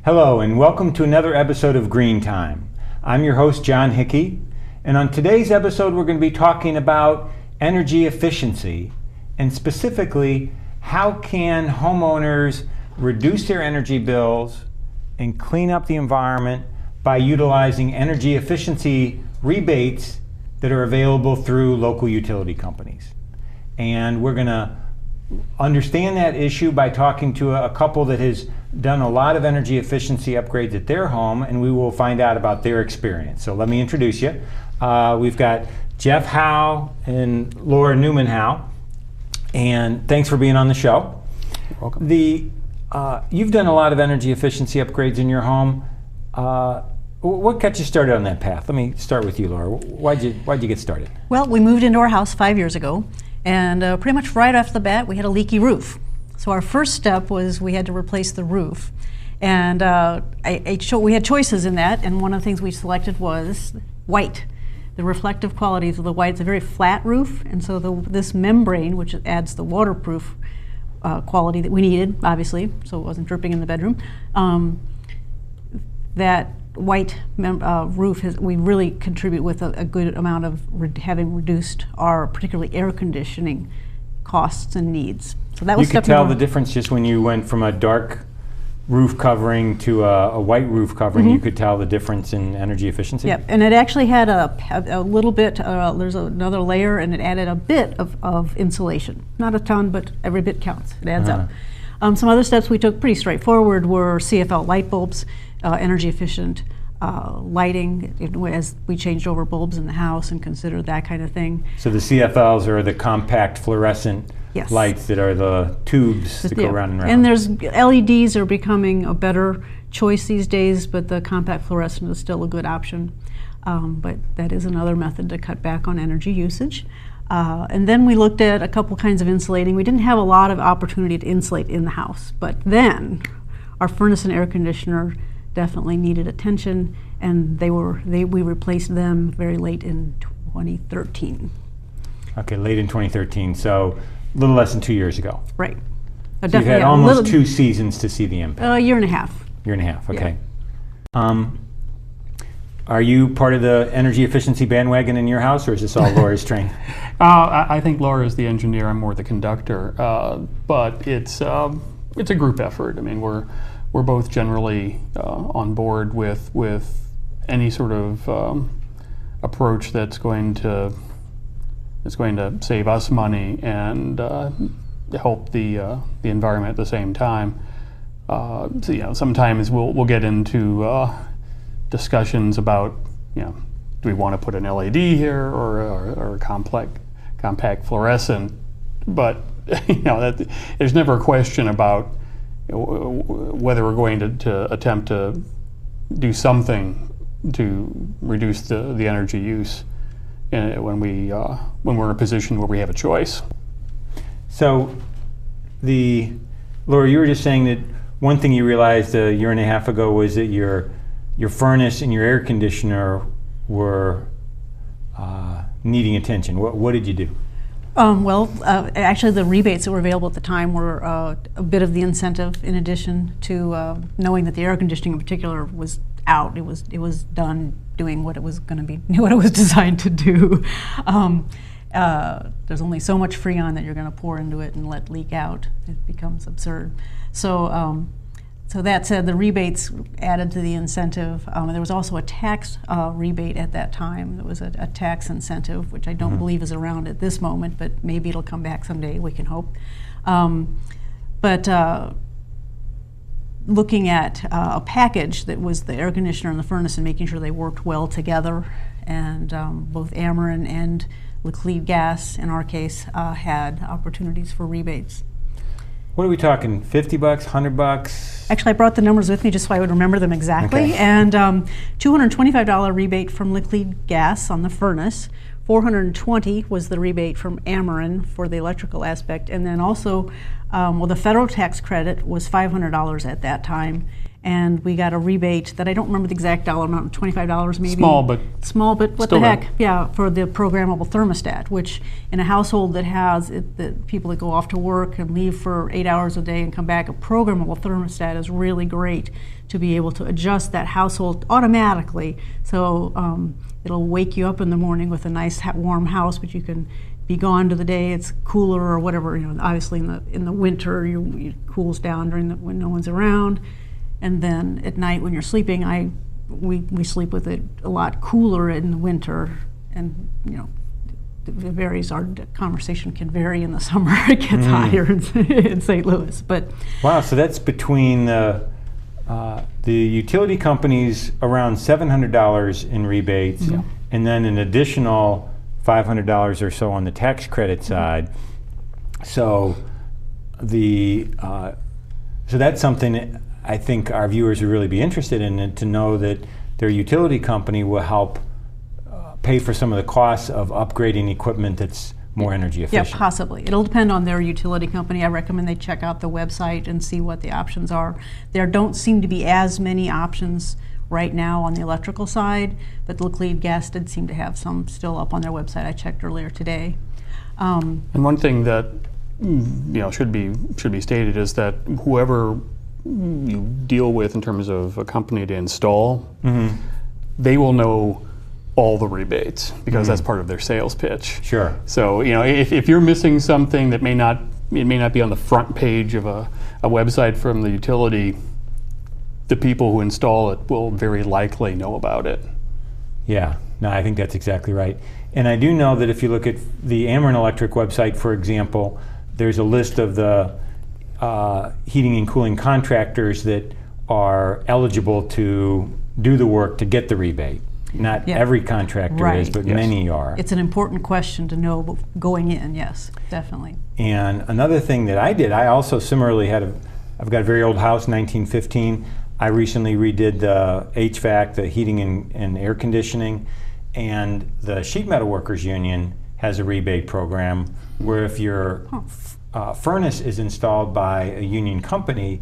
Hello and welcome to another episode of Green Time. I'm your host John Hickey, and on today's episode we're going to be talking about energy efficiency, and specifically how can homeowners reduce their energy bills and clean up the environment by utilizing energy efficiency rebates that are available through local utility companies. And we're going to understand that issue by talking to a couple that has done a lot of energy efficiency upgrades at their home, and we will find out about their experience. So let me introduce you. We've got Jeff Howe and Laura Neuman-Howe, and thanks for being on the show. You're welcome. You've done a lot of energy efficiency upgrades in your home. What got you started on that path? Let me start with you, Laura. Why'd you get started? Well, we moved into our house 5 years ago, and pretty much right off the bat we had a leaky roof. So our first step was we had to replace the roof, and we had choices in that, and one of the things we selected was white. The reflective qualities of the white. It's a very flat roof, and so this membrane, which adds the waterproof quality that we needed, obviously, so it wasn't dripping in the bedroom, that white roof, we really contribute with a good amount of having reduced our particularly air conditioning costs and needs. So that was you could tell the difference just when you went from a dark roof covering to a white roof covering. You could tell the difference in energy efficiency. Yep, and it actually had a little bit, there's another layer, and it added a bit of insulation. Not a ton, but every bit counts. It adds up. Some other steps we took, pretty straightforward, were CFL light bulbs, energy efficient lighting, as we changed over bulbs in the house and considered that kind of thing. So the CFLs are the compact fluorescent lights that are the tubes that go round and round. And there's LEDs are becoming a better choice these days, but the compact fluorescent is still a good option. But that is another method to cut back on energy usage. And then we looked at a couple kinds of insulating. We didn't have a lot of opportunity to insulate in the house, but then our furnace and air conditioner definitely needed attention, and we replaced them very late in 2013. Okay, late in 2013, so a little less than 2 years ago. Right. So you've had almost 2 seasons to see the impact. A year and a half. Year and a half, okay. Yeah. Are you part of the energy efficiency bandwagon in your house, or is this all Laura's train? I think Laura is the engineer. I'm more the conductor. But it's a group effort. I mean, we're both generally on board with any sort of approach that's going to save us money and help the environment at the same time. So, sometimes we'll get into discussions about, do we want to put an LED here or a compact fluorescent? But there's never a question about whether we're going to attempt to do something to reduce the energy use when we're in a position where we have a choice. So, Laura, you were just saying that one thing you realized a year and a half ago was that your furnace and your air conditioner were needing attention. What did you do? Actually the rebates that were available at the time were a bit of the incentive, in addition to knowing that the air conditioning in particular was out. It was done doing what it was going to be, what it was designed to do. There's only so much Freon that you're going to pour into it and let leak out. It becomes absurd. So that said, the rebates added to the incentive. There was also a tax rebate at that time. It was a tax incentive, which I don't believe is around at this moment, but maybe it'll come back someday, we can hope. But looking at a package that was the air conditioner and the furnace and making sure they worked well together, and both Ameren and Liquid Gas, in our case, had opportunities for rebates. What are we talking, 50 bucks, 100 bucks? Actually, I brought the numbers with me just so I would remember them exactly. Okay. And $225 rebate from Liquid Gas on the furnace. $420 was the rebate from Ameren for the electrical aspect. And then also, the federal tax credit was $500 at that time. and we got a rebate that I don't remember the exact dollar amount, $25 maybe. Small, but what the heck? Yeah, for the programmable thermostat, which in a household that has the people that go off to work and leave for 8 hours a day and come back, a programmable thermostat is really great to be able to adjust that household automatically. So it'll wake you up in the morning with a nice warm house, but you can be gone to the day it's cooler or whatever. Obviously in the winter it cools down when no one's around. And then at night when you're sleeping, we sleep with it a lot cooler in the winter, and it varies. Our conversation can vary in the summer. It gets higher in St. Louis, but wow. So that's between the utility companies around $700 in rebates, and then an additional $500 or so on the tax credit side. So so that's something I think our viewers would really be interested in, to know that their utility company will help pay for some of the costs of upgrading equipment that's more energy efficient. Yeah, possibly. It'll depend on their utility company. I recommend they check out the website and see what the options are. There don't seem to be as many options right now on the electrical side, but luckily gas did seem to have some still up on their website. I checked earlier today. And one thing that should be stated is that whoever you deal with in terms of a company to install, they will know all the rebates because that's part of their sales pitch. Sure. So if you're missing something that may not be on the front page of a website from the utility, the people who install it will very likely know about it. Yeah, no, I think that's exactly right. And I do know that if you look at the Ameren Electric website, for example, there's a list of the heating and cooling contractors that are eligible to do the work to get the rebate. Not every contractor is, but many are. It's an important question to know going in, yes, definitely. And another thing that I did, I also similarly I've got a very old house, 1915. I recently redid the HVAC, the heating and air conditioning, and the Sheet Metal Workers Union has a rebate program where if your furnace is installed by a union company,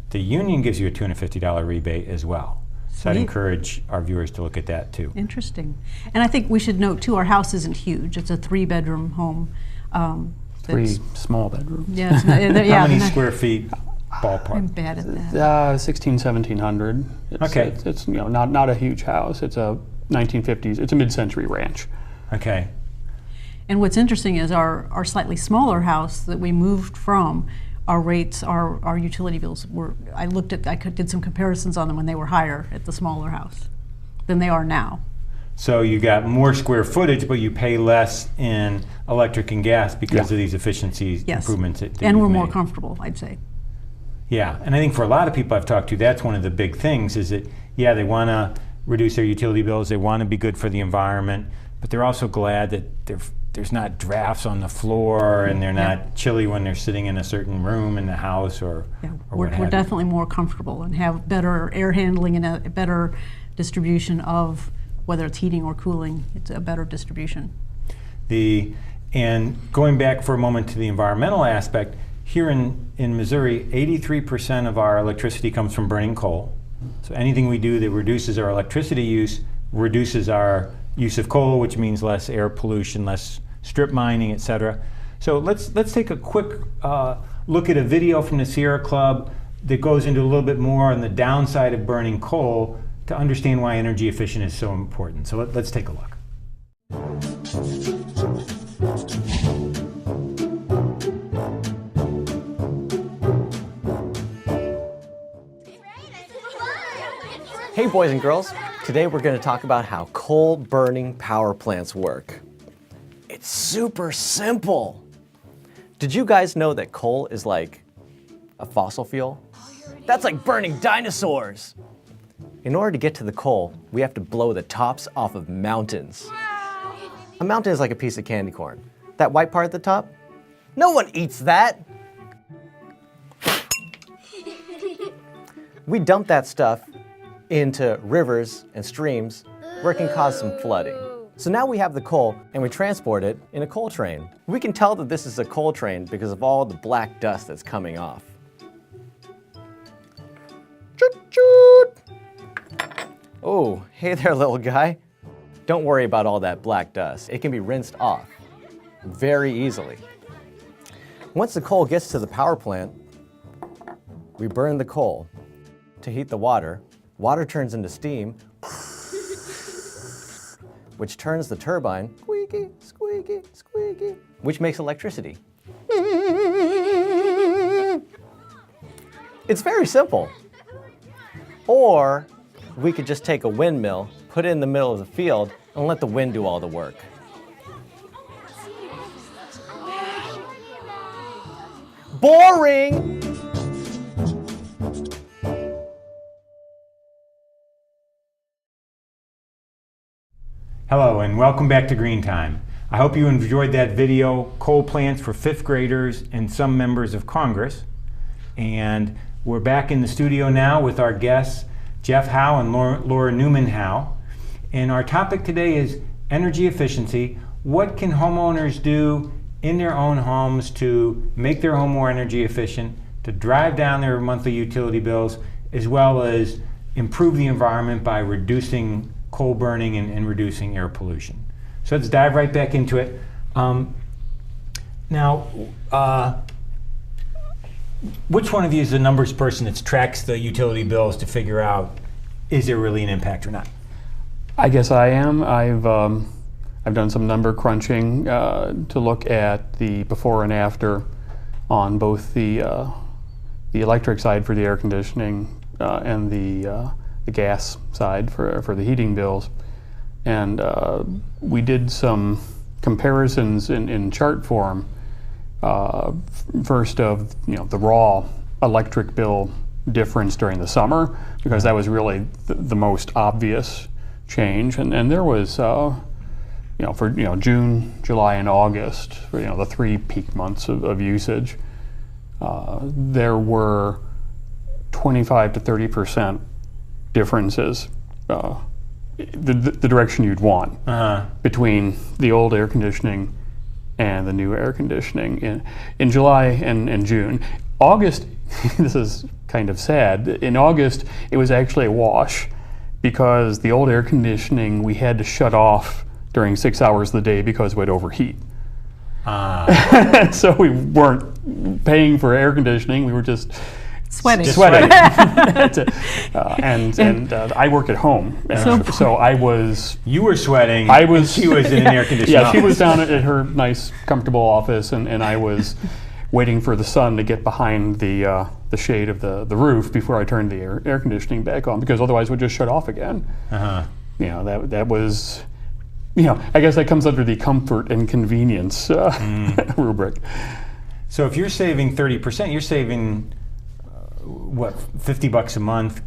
the union gives you a $250 rebate as well. So I'd encourage our viewers to look at that too. Interesting. And I think we should note too, our house isn't huge. It's a 3-bedroom home. 3 small bedrooms. Yeah. How many square feet ballpark? I'm bad at that. 1,1700. Okay. It's not a huge house. It's a 1950s. It's a mid-century ranch. Okay. And what's interesting is our slightly smaller house that we moved from, our rates, our utility bills were, I did some comparisons on them when they were higher at the smaller house than they are now. So you got more square footage, but you pay less in electric and gas because of these efficiency improvements that and we're you've more made. comfortable, I'd say. Yeah, and I think for a lot of people I've talked to, that's one of the big things is that, they want to reduce their utility bills, they want to be good for the environment, but they're also glad that there's not drafts on the floor and they're not chilly when they're sitting in a certain room in the house or we're definitely more comfortable and have better air handling and a better distribution of whether it's heating or cooling. It's a better distribution. And going back for a moment to the environmental aspect, here in Missouri, 83% of our electricity comes from burning coal. So anything we do that reduces our electricity use reduces our use of coal, which means less air pollution, less strip mining, etc. So let's take a quick look at a video from the Sierra Club that goes into a little bit more on the downside of burning coal to understand why energy efficient is so important. So let's take a look. Hey boys and girls, today we're going to talk about how coal burning power plants work. It's super simple. Did you guys know that coal is like a fossil fuel? That's like burning dinosaurs. In order to get to the coal, we have to blow the tops off of mountains. A mountain is like a piece of candy corn. That white part at the top? No one eats that. We dump that stuff into rivers and streams where it can cause some flooding. So now we have the coal and we transport it in a coal train. We can tell that this is a coal train because of all the black dust that's coming off. Choot, choot. Oh, hey there, little guy. Don't worry about all that black dust. It can be rinsed off very easily. Once the coal gets to the power plant, we burn the coal to heat the water. Water turns into steam, which turns the turbine, squeaky, squeaky, squeaky, which makes electricity. It's very simple. Or we could just take a windmill, put it in the middle of the field, and let the wind do all the work. Boring! Hello and welcome back to Green Time. I hope you enjoyed that video, Coal Plants for 5th graders and some members of Congress. And we're back in the studio now with our guests, Jeff Howe and Laura Neuman-Howe. And our topic today is energy efficiency. What can homeowners do in their own homes to make their home more energy efficient, to drive down their monthly utility bills, as well as improve the environment by reducing coal burning and reducing air pollution. So let's dive right back into it. Now, which one of you is the numbers person that tracks the utility bills to figure out is there really an impact or not? I guess I am. I've done some number crunching to look at the before and after on both the electric side for the air conditioning and the gas side for the heating bills, and we did some comparisons in chart form. First of the raw electric bill difference during the summer, because that was really the most obvious change, and there was for June, July, and August, for the 3 peak months of usage, there were 25 to 30% differences, the direction you'd want between the old air conditioning and the new air conditioning in July and June. August, this is kind of sad. In August, it was actually a wash because the old air conditioning we had to shut off during 6 hours of the day because it would overheat. So we weren't paying for air conditioning. We were just Sweating. And I work at home, so I was. You were sweating. I was. She was in an air conditioning. Yeah, she was down at her nice, comfortable office, and I was waiting for the sun to get behind the shade of the roof before I turned the air conditioning back on, because otherwise it would just shut off again. That was. I guess that comes under the comfort and convenience rubric. So if you're saving 30%, you're saving what, $50 a month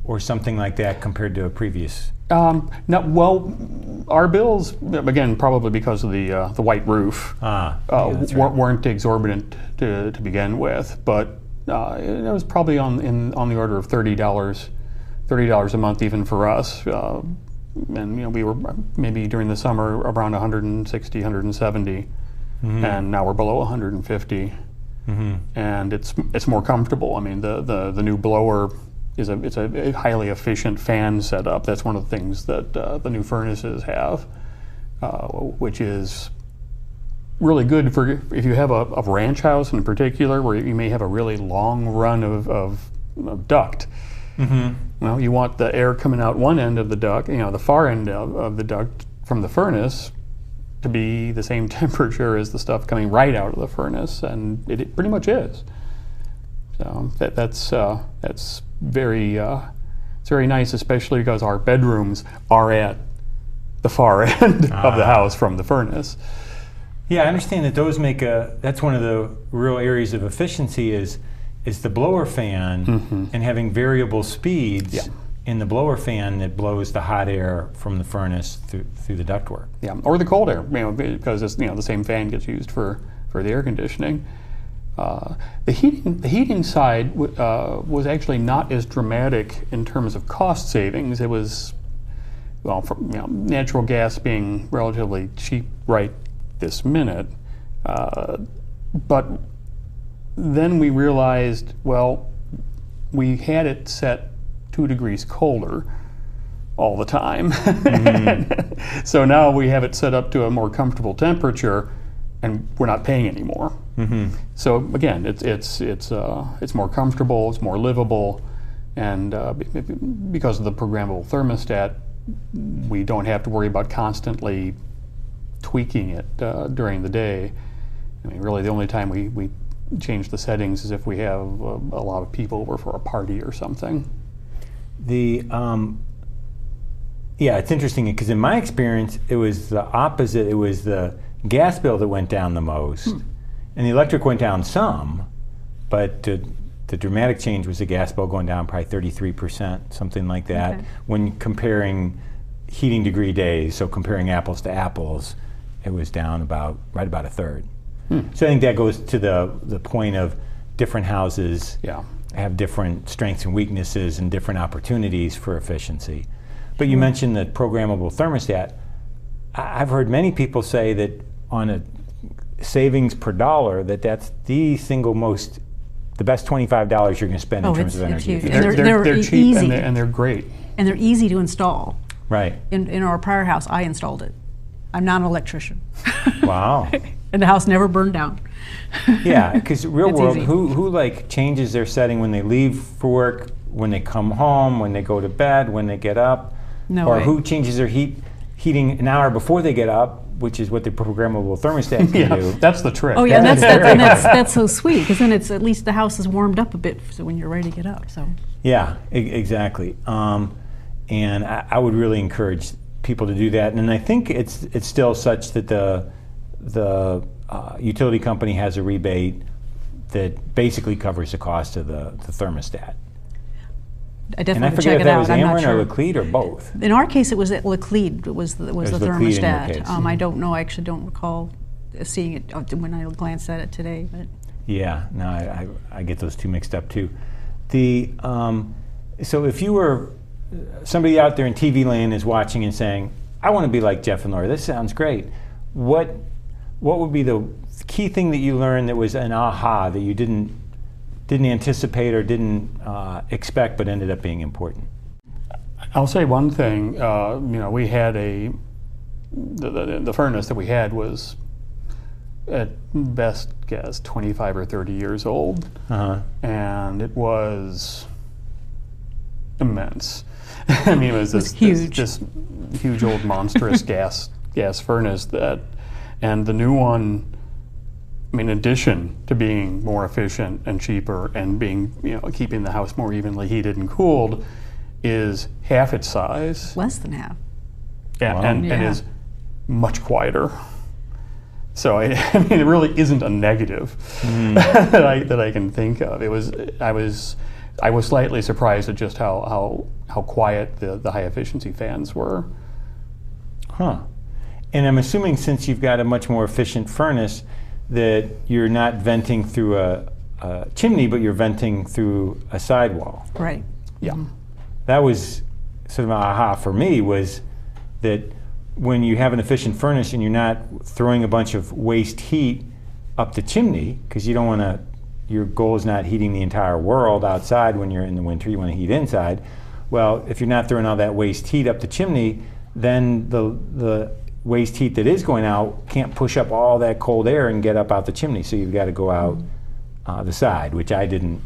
or something like that compared to a previous? Our bills, again, probably because of the white roof, weren't exorbitant to begin with, but it was probably on the order of $30 a month even for us. And we were maybe during the summer around 160, 170, and now we're below 150. And it's more comfortable. I mean, the new blower it's a highly efficient fan setup. That's one of the things that the new furnaces have, which is really good for if you have a ranch house in particular, where you may have a really long run of duct. Well, you want the air coming out one end of the duct, the far end of the duct from the furnace, to be the same temperature as the stuff coming right out of the furnace, and it pretty much is. So that's very it's very nice, especially because our bedrooms are at the far end of the house from the furnace. Yeah, I understand that those that's one of the real areas of efficiency is the blower fan and having variable speeds in the blower fan that blows the hot air from the furnace through the ductwork. Yeah, or the cold air, because it's, the same fan gets used for the air conditioning. The heating side was actually not as dramatic in terms of cost savings. It was, natural gas being relatively cheap right this minute, but then we realized, we had it set 2 degrees colder all the time. So now we have it set up to a more comfortable temperature, and we're not paying anymore. So again, it's more comfortable, it's more livable, and because of the programmable thermostat, we don't have to worry about constantly tweaking it during the day. I mean, really, the only time we change the settings is if we have a lot of people over for a party or something. Yeah, it's interesting because in my experience, it was the opposite. It was the gas bill that went down the most, and the electric went down some, but the dramatic change was the gas bill going down probably 33%, something like that. When comparing heating degree days, so comparing apples to apples, it was down right about a third. So I think that goes to the point of different houses have different strengths and weaknesses and different opportunities for efficiency. But you mentioned the programmable thermostat. I've heard many people say that on a savings per dollar, that's the best $25 you're going to spend in terms of energy. It's huge. They're cheap easy. and they're great. And they're easy to install. Right. In our prior house, I installed it. I'm not an electrician. Wow. And the house never burned down. Yeah, because real It's world, easy. who like changes their setting when they leave for work, when they come home, when they go to bed, when they get up? No or way. who changes their heating an hour before they get up, which is what the programmable thermostat can do. That's the trick. Oh yeah, and that's so sweet, because then it's at least the house is warmed up a bit so when you're ready to get up. So Yeah, exactly. And I would really encourage people to do that. And I think it's still such that the utility company has a rebate that basically covers the cost of the thermostat. I And I definitely forget check if it that out. was I'm not Ameren sure. or Laclede or both. In our case, it was at Laclede. It was the Laclede in your thermostat. case. I don't know. I actually don't recall seeing it when I glanced at it today. But Yeah, no, I get those two mixed up too. So if you were somebody out there in TV land is watching and saying, I want to be like Jeff and Laura, this sounds great. What would be the key thing that you learned that was an aha that you didn't anticipate or didn't expect but ended up being important? I'll say one thing. We had the furnace that we had was at best guess 25 or 30 years old, and it was immense. I mean, it was this huge old monstrous gas furnace and the new one, I mean, in addition to being more efficient and cheaper and being, keeping the house more evenly heated and cooled, is half its size. less than half. Yeah, Wow. and is much quieter. So I mean, it really isn't a negative that I can think of. I was slightly surprised at just how quiet the high efficiency fans were. Huh. And I'm assuming since you've got a much more efficient furnace that you're not venting through a chimney, but you're venting through a sidewall. Right. Yeah. That was sort of an aha for me, was that when you have an efficient furnace and you're not throwing a bunch of waste heat up the chimney, because you don't want to, your goal is not heating the entire world outside when you're in the winter, you want to heat inside. Well, if you're not throwing all that waste heat up the chimney, then the waste heat that is going out can't push up all that cold air and get up out the chimney. So you've got to go out the side, which I didn't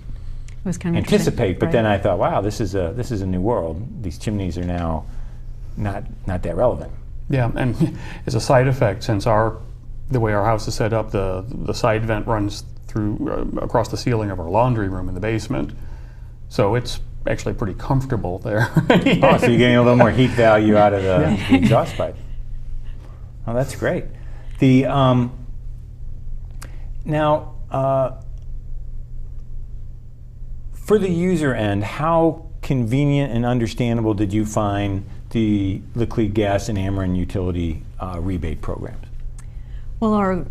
It was kind of anticipate. But right. then I thought, wow, this is a new world. These chimneys are now not that relevant. Yeah, and as a side effect, since the way our house is set up, the side vent runs through across the ceiling of our laundry room in the basement, so it's actually pretty comfortable there. Oh, so you're getting a little more heat value out of the exhaust pipe. Oh, that's great. Now, for the user end, how convenient and understandable did you find the Laclede Gas and Ameren utility rebate programs? Well,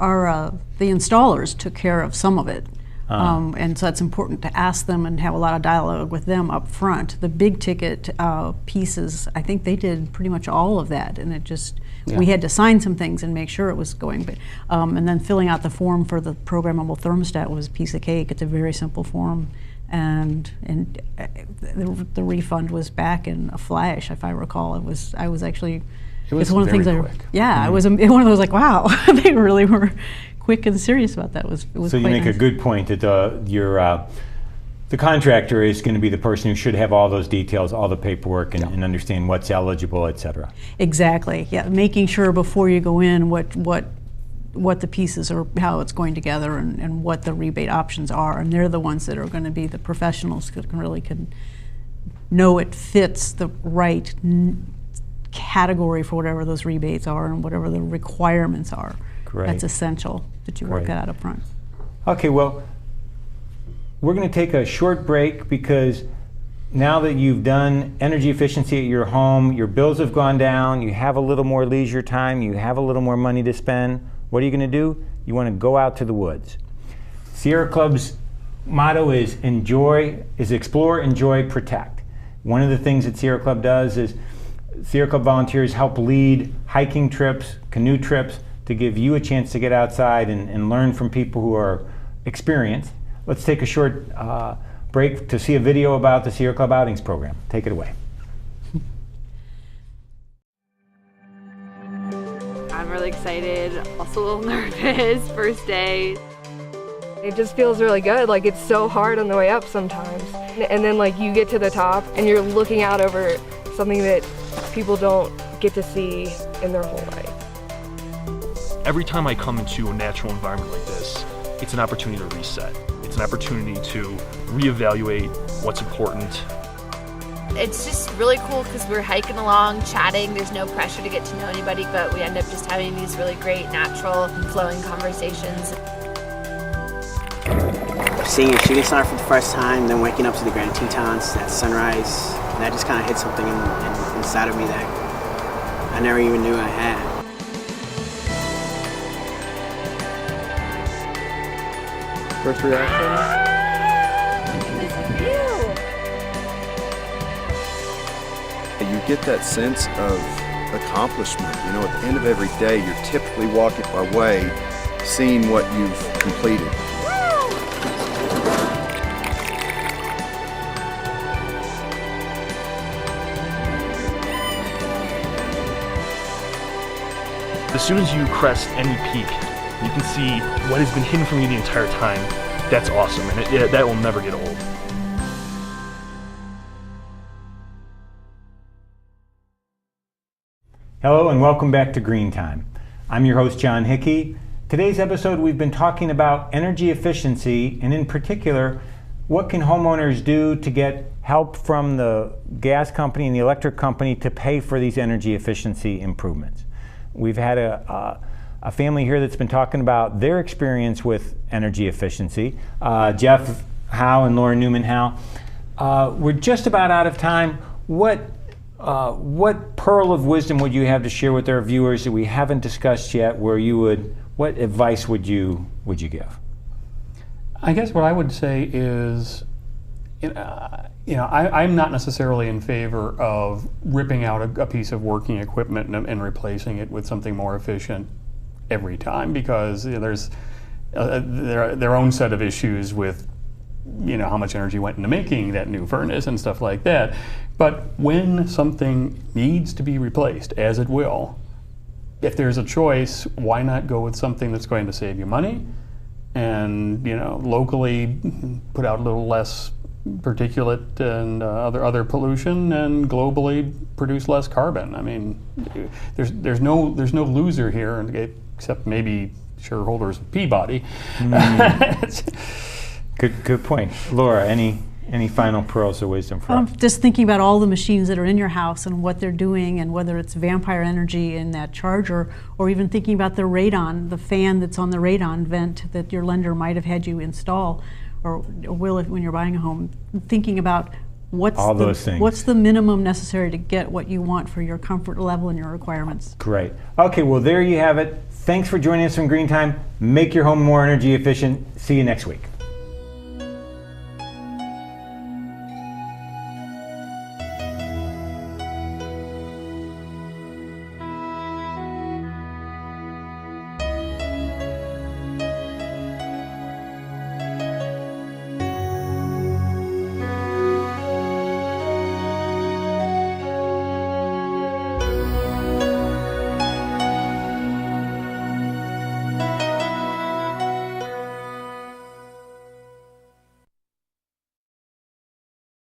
the installers took care of some of it. And so it's important to ask them and have a lot of dialogue with them up front. The big ticket pieces, I think they did pretty much all of that, and it just, we had to sign some things and make sure it was going. But and then filling out the form for the programmable thermostat was a piece of cake. It's a very simple form, and the refund was back in a flash. If I recall, I was actually. It was it's one of the things very quick. I was one of those like, wow, they really were quick and serious about that. It was so you quite make nice. a good point that the contractor is going to be the person who should have all those details, all the paperwork, and understand what's eligible, et cetera. Exactly. Yeah, making sure before you go in what the pieces are, how it's going together, and what the rebate options are, and they're the ones that are going to be the professionals who can know it fits the right category for whatever those rebates are and whatever the requirements are. Great. That's essential that you work Great. that out up front. Okay, well, we're going to take a short break because now that you've done energy efficiency at your home, your bills have gone down, you have a little more leisure time, you have a little more money to spend. What are you going to do? You want to go out to the woods. Sierra Club's motto is explore, enjoy, protect. One of the things that Sierra Club does is Sierra Club volunteers help lead hiking trips, canoe trips, to give you a chance to get outside and learn from people who are experienced. Let's take a short break to see a video about the Sierra Club Outings program. Take it away. I'm really excited, also a little nervous, first day. It just feels really good. Like, it's so hard on the way up sometimes. And then like you get to the top and you're looking out over something that people don't get to see in their whole life. Every time I come into a natural environment like this, it's an opportunity to reset. It's an opportunity to reevaluate what's important. It's just really cool because we're hiking along, chatting. There's no pressure to get to know anybody, but we end up just having these really great, natural, flowing conversations. Seeing your shooting star for the first time, then waking up to the Grand Tetons, that sunrise, that just kind of hit something inside of me that I never even knew I had. First reaction? You get that sense of accomplishment. You know, at the end of every day, you're typically walking away seeing what you've completed. As soon as you crest any peak, you can see what has been hidden from you the entire time. That's awesome, and that will never get old. Hello and welcome back to Green Time. I'm your host, John Hickey. Today's episode, we've been talking about energy efficiency, and in particular, what can homeowners do to get help from the gas company and the electric company to pay for these energy efficiency improvements. We've had a family here that's been talking about their experience with energy efficiency. Jeff Howe and Laura Neuman-Howe. We're just about out of time. What pearl of wisdom would you have to share with our viewers that we haven't discussed yet? What advice would you give? I guess what I would say is, I'm not necessarily in favor of ripping out a piece of working equipment and replacing it with something more efficient every time, because there's their own set of issues with how much energy went into making that new furnace and stuff like that. But when something needs to be replaced, as it will, if there's a choice, why not go with something that's going to save you money and locally put out a little less particulate and other pollution, and globally produce less carbon? I mean, there's no loser here, except maybe shareholders of Peabody. Good point. Laura, any final pearls of wisdom for us? Just thinking about all the machines that are in your house and what they're doing, and whether it's vampire energy in that charger, or even thinking about the radon, the fan that's on the radon vent that your lender might have had you install, or will when you're buying a home. Thinking about what's the minimum necessary to get what you want for your comfort level and your requirements. Great. Okay, well there you have it. Thanks for joining us on Green Time. Make your home more energy efficient. See you next week.